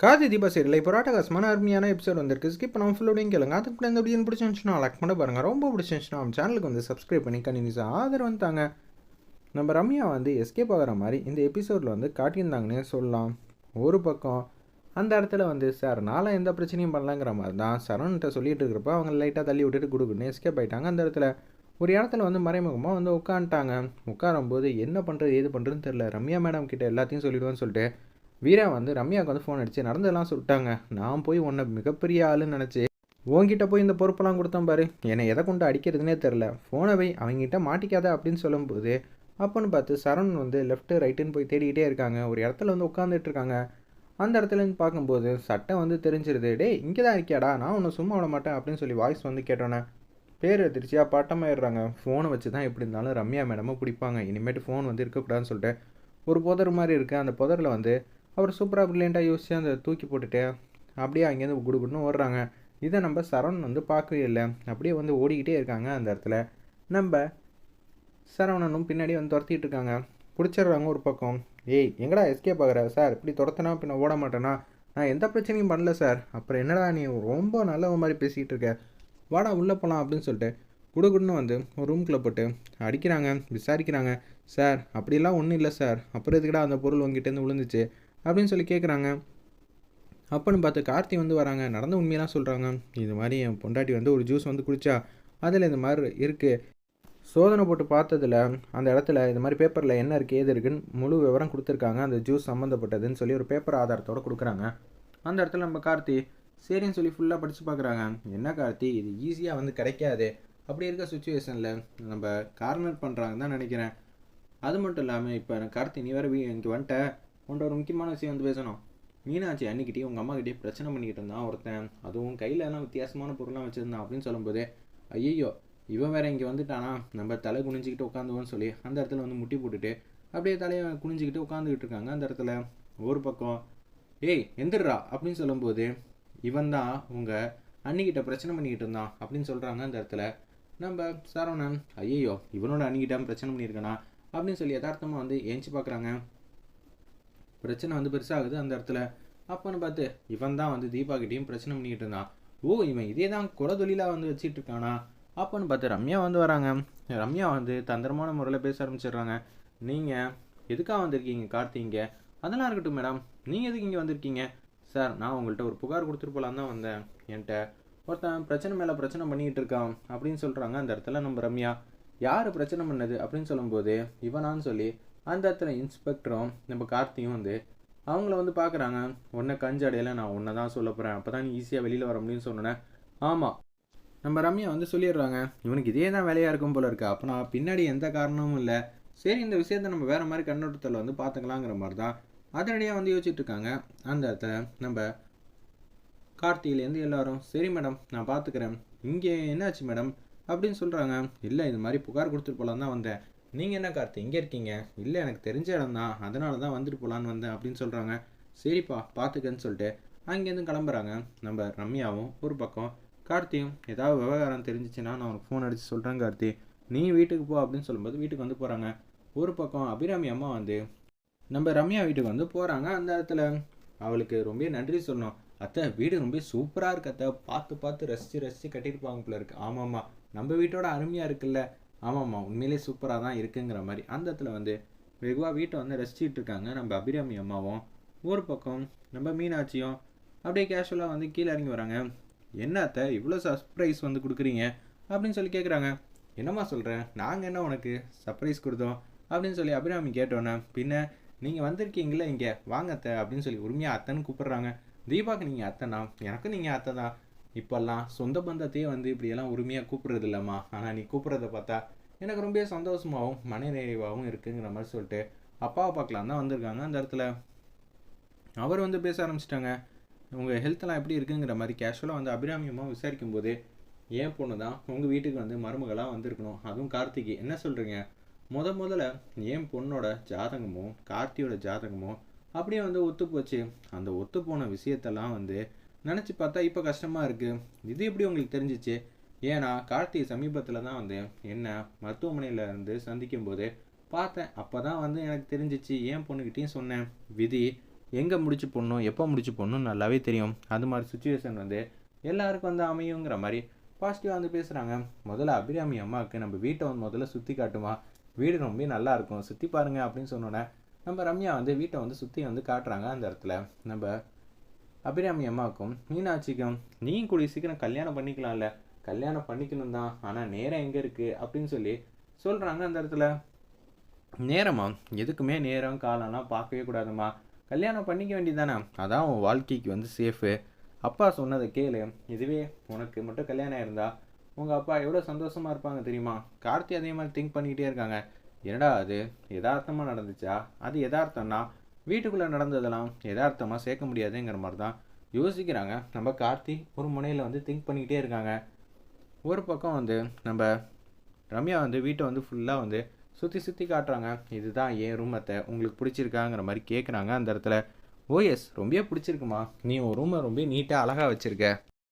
Khadi Deepa serial இப்போ ராட்டகாசமான அருமையான episode வந்திருக்கு. ஸ்கிப் பண்ணாமல் ஃபுல்லோடையும் கேளுங்க. அதுக்கு கூட இந்த வீடியோ பிடிச்சிருந்துச்சுன்னா லைக் பண்ண பாருங்கள். ரொம்ப பிடிச்சிருந்துச்சுன்னா நம்ம சேனலுக்கு வந்து சப்ஸ்கிரைப் பண்ணி கண்டினியூஸாக ஆதரவு வந்துட்டாங்க. நம்ம ரம்யா வந்து எஸ்கேப் ஆகிற மாதிரி இந்த எபிசோடில் வந்து காட்டியிருந்தாங்கன்னே சொல்லலாம். ஒரு பக்கம் அந்த இடத்துல வந்து சார் நானும் எந்த பிரச்சனையும் பண்ணலங்கிற மாதிரி தான் சரவண்கிட்ட சொல்லிட்டு இருக்கிறப்ப அவங்க லைட்டாக தள்ளி விட்டுட்டு கொடுக்குன்னு எஸ்கேப் ஆகிட்டாங்க. அந்த இடத்துல ஒரு இடத்துல வந்து மறைமுகமாக வந்து உட்காந்துட்டாங்க. உட்காரும்போது என்ன பண்ணுறது ஏது பண்ணுறதுன்னு தெரில. ரம்யா மேடம் கிட்ட எல்லாத்தையும் சொல்லிவிடுவேன்னு சொல்லிட்டு வீரா வந்து ரம்யாவுக்கு வந்து ஃபோன் அடித்து நடந்ததெல்லாம் சொல்லிட்டாங்க. நான் போய் உன்னை மிகப்பெரிய ஆளுன்னு நினச்சி உன்கிட்ட போய் இந்த பொறுப்பெல்லாம் கொடுத்தேன் பாரு, என்னை எதை கொண்டு அடிக்கிறதுனே தெரில, ஃபோனை போய் அவங்ககிட்ட மாட்டிக்காத அப்படின்னு சொல்லும்போது அப்போன்னு பார்த்து சரவணன் வந்து லெஃப்ட்டு ரைட்டுன்னு போய் தேடிக்கிட்டே இருக்காங்க. ஒரு இடத்துல வந்து உட்காந்துட்டு இருக்காங்க. அந்த இடத்துலேருந்து பார்க்கும்போது சட்டை வந்து தெரிஞ்சிருது. டே இங்கே தான் இருக்கியாடா, நான் ஒன்று சும்மா விட மாட்டேன் அப்படின்னு சொல்லி வாய்ஸ் வந்து கேட்டோன்னே பேர் திருச்சியாக பட்டமாயிடுறாங்க. ஃபோனை வச்சு தான் எப்படி இருந்தாலும் ரம்யா மேடமும் பிடிப்பாங்க. இனிமேட்டு ஃபோன் வந்து இருக்கக்கூடாதுன்னு சொல்லிட்டு ஒரு புதர் மாதிரி இருக்குது. அந்த புதரில் வந்து அவர் சூப்பராக ப்ரில்லியண்ட்டாக யோசிச்சு அந்த தூக்கி போட்டுட்டு அப்படியே அங்கேருந்து குடுகுடுன்னு ஓடுறாங்க. இதை நம்ம சரவணன் வந்து பார்க்கவே இல்லை. அப்படியே வந்து ஓடிக்கிட்டே இருக்காங்க. அந்த இடத்துல நம்ம சரவணனும் பின்னாடி வந்து துரத்திட்டு இருக்காங்க. பிடிச்சிடுறாங்க ஒரு பக்கம். ஏய் எங்கடா எஸ்கேப் ஆகிற சார், இப்படி துரத்தினா பின்ன ஓட மாட்டேன்னா, நான் எந்த பிரச்சனையும் பண்ணல சார், அப்புறம் என்னடா நீ ரொம்ப நல்ல மாதிரி பேசிக்கிட்டு இருக்க, வாடா உள்ளே போகலாம் அப்படின்னு சொல்லிட்டு குடுகுடுன்னு வந்து ஒரு ரூம்குள்ளே போட்டு அடிக்கிறாங்க. விசாரிக்கிறாங்க. சார் அப்படிலாம் ஒன்றும் இல்லை சார், அப்புறம் எதுக்கடா அந்த பொருள் உங்ககிட்டேருந்து விழுந்துச்சு அப்படின்னு சொல்லி கேட்குறாங்க. அப்போன்னு பார்த்து கார்த்தி வந்து வராங்க. நடந்த உண்மையெல்லாம் சொல்கிறாங்க. இது மாதிரி என் பொண்டாட்டி வந்து ஒரு ஜூஸ் வந்து குடித்தா, அதில் இந்த மாதிரி இருக்குது, சோதனை போட்டு பார்த்ததில் அந்த இடத்துல இந்த மாதிரி பேப்பரில் என்ன இருக்குது ஏது இருக்குன்னு முழு விவரம் கொடுத்துருக்காங்க. அந்த ஜூஸ் சம்மந்தப்பட்டதுன்னு சொல்லி ஒரு பேப்பர் ஆதாரத்தோடு கொடுக்குறாங்க. அந்த இடத்துல நம்ம கார்த்தி சரின்னு சொல்லி ஃபுல்லாக படித்து பார்க்குறாங்க. என்ன கார்த்தி இது ஈஸியாக வந்து கிடைக்காது, அப்படி இருக்க சுச்சுவேஷனில் நம்ம கார்னர் பண்ணுறாங்கன்னு தான் நினைக்கிறேன். அது மட்டும் இல்லாமல் இப்போ கார்த்தி நீ வேறு இங்கே வந்துட்ட, உன்ட்ட ஒரு முக்கியமான விஷயம் வந்து பேசணும். மீனாட்சி அன்னிக்கிட்டே உங்கள் அம்மாக்கிட்டே பிரச்சனை பண்ணிக்கிட்டு இருந்தான் ஒருத்தன், அதுவும் கையில் எல்லாம் வித்தியாசமான பொருளாக வச்சுருந்தான் அப்படின்னு சொல்லும்போது ஐயோ இவன் வேற இங்கே வந்துட்டானா, நம்ம தலை குனிஞ்சிக்கிட்டு உட்காந்துவோன்னு சொல்லி அந்த இடத்துல வந்து முட்டி போட்டுட்டு அப்படியே தலையை குனிஞ்சிக்கிட்டு உட்காந்துக்கிட்டு இருக்காங்க. அந்த இடத்துல ஒரு பக்கம் ஏய் எந்திரா அப்படின்னு சொல்லும்போது இவன் தான் உங்கள் அன்னிக்கிட்ட பிரச்சனை பண்ணிக்கிட்டு இருந்தான் அப்படின்னு சொல்கிறாங்க. அந்த இடத்துல நம்ம சரவணன் ஐயோ இவனோட அன்னிக்கிட்ட பிரச்சனை பண்ணியிருக்கானா அப்படின்னு சொல்லி யதார்த்தமாக வந்து ஏஞ்சி பார்க்குறாங்க. பிரச்சனை வந்து பெருசாகுது அந்த இடத்துல. அப்போன்னு பார்த்து இவன் தான் வந்து தீபாக்கிட்டையும் பிரச்சனை பண்ணிக்கிட்டு இருந்தான். ஓ இவன் இதே தான் குல தொழிலாக வந்து வச்சுட்டு இருக்கானா. அப்போன்னு பார்த்து ரம்யா வந்து வராங்க. ரம்யா வந்து தந்திரமான முறையில் பேச ஆரம்பிச்சிடுறாங்க. நீங்கள் எதுக்காக வந்திருக்கீங்க கார்த்திங்க, அதெல்லாம் இருக்கட்டும் மேடம், நீங்கள் எதுக்கு இங்கே வந்திருக்கீங்க சார், நான் உங்கள்கிட்ட ஒரு புகார் கொடுத்துட்டு போகலான்னு தான் வந்தேன், என்கிட்ட ஒருத்தன் பிரச்சனை மேலே பிரச்சனை பண்ணிக்கிட்டு இருக்கான் அப்படின்னு சொல்கிறாங்க. அந்த இடத்துல நம்ம ரம்யா யார் பிரச்சனை பண்ணது அப்படின்னு சொல்லும்போது இவனான்னு சொல்லி அந்த இடத்துல இன்ஸ்பெக்டரும் நம்ம கார்த்தியும் வந்து அவங்கள வந்து பார்க்குறாங்க. உன்னை கஞ்சடையில் நான் ஒன்றை தான் சொல்ல போகிறேன், அப்போ தான் நீ ஈஸியாக வெளியில் வர முடியும்னு சொன்னேன். ஆமாம் நம்ம ரம்யா வந்து சொல்லிடுறாங்க, இவனுக்கு இதே தான் வேலையாக இருக்கும் போல இருக்கு, அப்போ நான் பின்னாடி எந்த காரணமும் இல்லை, சரி இந்த விஷயத்த நம்ம வேறு மாதிரி கண்ணோட்டத்தில் வந்து பார்த்துக்கலாங்கிற மாதிரி தான் அதனடியாக வந்து யோசிச்சுட்டு இருக்காங்க. அந்த இடத்துல நம்ம கார்த்தியிலேருந்து எல்லாரும் சரி மேடம் நான் பார்த்துக்கிறேன், இங்கே என்னாச்சு மேடம் அப்படின்னு சொல்கிறாங்க. இல்லை இது மாதிரி புகார் கொடுத்துட்டு போகலான்னு தான் வந்தேன், நீங்கள் என்ன கார்த்தி இங்கே இருக்கீங்க, இல்லை எனக்கு தெரிஞ்ச இடம் தான் அதனால தான் வந்துட்டு போகலான்னு வந்தேன் அப்படின்னு சொல்கிறாங்க. சரிப்பா பார்த்துக்கன்னு சொல்லிட்டு அங்கேருந்து கிளம்புறாங்க. நம்ம ரம்யாவும் ஒரு பக்கம் கார்த்தியும் ஏதாவது விவகாரம் தெரிஞ்சிச்சுன்னா நான் உனக்கு ஃபோன் அடித்து சொல்கிறேன் கார்த்தி, நீ வீட்டுக்கு போ அப்படின்னு சொல்லும்போது வீட்டுக்கு வந்து போகிறாங்க. ஒரு பக்கம் அபிராமி அம்மா வந்து நம்ம ரம்யா வீட்டுக்கு வந்து போகிறாங்க. அந்த இடத்துல அவளுக்கு ரொம்ப நன்றி சொல்லணும். அத்தை வீடு ரொம்ப சூப்பராக இருக்கு அத்தை, பார்த்து பார்த்து ரசித்து ரசித்து கட்டியிருப்பாங்க போல இருக்கு. ஆமாம்மா நம்ம வீட்டோட அருமையாக இருக்குல்ல, ஆமாம்மா உண்மையிலே சூப்பராக தான் இருக்குங்கிற மாதிரி அந்த இடத்துல வந்து வெகுவாக வீட்டை வந்து ரசிச்சுட்டு இருக்காங்க நம்ம அபிராமி அம்மாவும். ஒரு பக்கம் நம்ம மீனாட்சியும் அப்படியே கேஷுவலாக வந்து கீழே இறங்கி வராங்க. என்ன அத்தை இவ்வளோ சர்ப்ரைஸ் வந்து கொடுக்குறீங்க அப்படின்னு சொல்லி கேட்குறாங்க. என்னம்மா சொல்கிறேன், நாங்கள் என்ன உனக்கு சர்ப்ரைஸ் கொடுத்தோம் அப்படின்னு சொல்லி அபிராமி கேட்டோன்னே, பின்ன நீங்கள் வந்திருக்கீங்களே இங்கே வாங்க அத்தை அப்படின்னு சொல்லி உரிமையாக அத்தைன்னு கூப்பிட்றாங்க. தீபாவுக்கு நீங்கள் அத்தைனா எனக்கும் நீங்கள் அத்தை தான், இப்போல்லாம் சொந்த பந்தத்தையே வந்து இப்படியெல்லாம் உரிமையாக கூப்பிட்றது இல்லைம்மா, ஆனால் நீ கூப்பிட்றத பார்த்தா எனக்கு ரொம்ப சந்தோஷமாகவும் மனநிறைவாகவும் இருக்குங்கிற மாதிரி சொல்லிட்டு அப்பாவை பார்க்கலாம் தான் வந்திருக்காங்க. அந்த இடத்துல அவர் வந்து பேச ஆரம்பிச்சிட்டாங்க. உங்கள் ஹெல்த்தெல்லாம் எப்படி இருக்குங்கிற மாதிரி கேஷுவலாக வந்து அபிராமியமாக விசாரிக்கும் போது ஏன் பொண்ணு தான் உங்கள் வீட்டுக்கு வந்து மருமகளாக வந்திருக்கணும், அதுவும் கார்த்திகை என்ன சொல்கிறீங்க, முதல்ல என் பொண்ணோட ஜாதகமும் கார்த்தியோட ஜாதகமும் அப்படியே வந்து ஒத்து போச்சு, அந்த ஒத்து போன விஷயத்தெல்லாம் வந்து நினச்சி பார்த்தா இப்போ கஷ்டமாக இருக்குது, இது எப்படி உங்களுக்கு தெரிஞ்சிச்சு, ஏன்னா கார்த்தி சமீபத்தில் தான் வந்து என்ன மருத்துவமனையில் இருந்து சந்திக்கும் போது பார்த்தேன், அப்போ தான் வந்து எனக்கு தெரிஞ்சிச்சு, ஏன் பொண்ணுக்கிட்டையும் சொன்னேன், விதி எங்கே முடிச்சு போடணும் எப்போ முடிச்சு போடணும் நல்லாவே தெரியும். அது மாதிரி சுச்சுவேஷன் வந்து எல்லாருக்கும் வந்து அமையுங்கிற மாதிரி பாசிட்டிவாக வந்து பேசுகிறாங்க. முதல்ல அபிராமி அம்மாவுக்கு நம்ம வீட்டை வந்து முதல்ல சுற்றி காட்டுமா, வீடு ரொம்ப நல்லா இருக்கும் சுற்றி பாருங்கள் அப்படின்னு சொன்னோன்னே நம்ம ரம்யா வந்து வீட்டை வந்து சுற்றி வந்து காட்டுறாங்க. அந்த இடத்துல நம்ம அபிராமி அம்மாவுக்கும் மீனாட்சிக்கும் நீயும் கூடிய சீக்கிரம் கல்யாணம் பண்ணிக்கலாம்ல, கல்யாணம் பண்ணிக்கணும் தான், ஆனால் நேரம் எங்கே இருக்குது அப்படின்னு சொல்லி சொல்கிறாங்க. அந்த இடத்துல நேரமா எதுக்குமே நேரம் காலம்லாம் பார்க்கவே கூடாதுமா, கல்யாணம் பண்ணிக்க வேண்டியதானே, அதான் உன் வாழ்க்கைக்கு வந்து சேஃபு. அப்பா சொன்னதை கேளு, இதுவே உனக்கு மட்டும் கல்யாணம் இருந்தா உங்கள் அப்பா எவ்வளோ சந்தோஷமாக இருப்பாங்க தெரியுமா. கார்த்தி அதே மாதிரி திங்க் பண்ணிக்கிட்டே இருக்காங்க. என்னடா அது யதார்த்தமாக நடந்துச்சா, அது யதார்த்தம்னா வீட்டுக்குள்ளே நடந்ததெல்லாம் யதார்த்தமாக சேர்க்க முடியாதுங்கிற மாதிரி தான் யோசிக்கிறாங்க. நம்ம கார்த்தி ஒரு முனையில் வந்து திங்க் பண்ணிக்கிட்டே இருக்காங்க. ஒரு பக்கம் வந்து நம்ம ரம்யா வந்து வீட்டை வந்து ஃபுல்லாக வந்து சுற்றி சுற்றி காட்டுறாங்க. இதுதான் ஏன் ரூமத்தை உங்களுக்கு பிடிச்சிருக்காங்கிற மாதிரி கேட்குறாங்க. அந்த இடத்துல ஓஎஸ் ரொம்ப பிடிச்சிருக்குமா, நீ ஒரு ரூமை ரொம்ப நீட்டாக அழகாக வச்சுருக்க,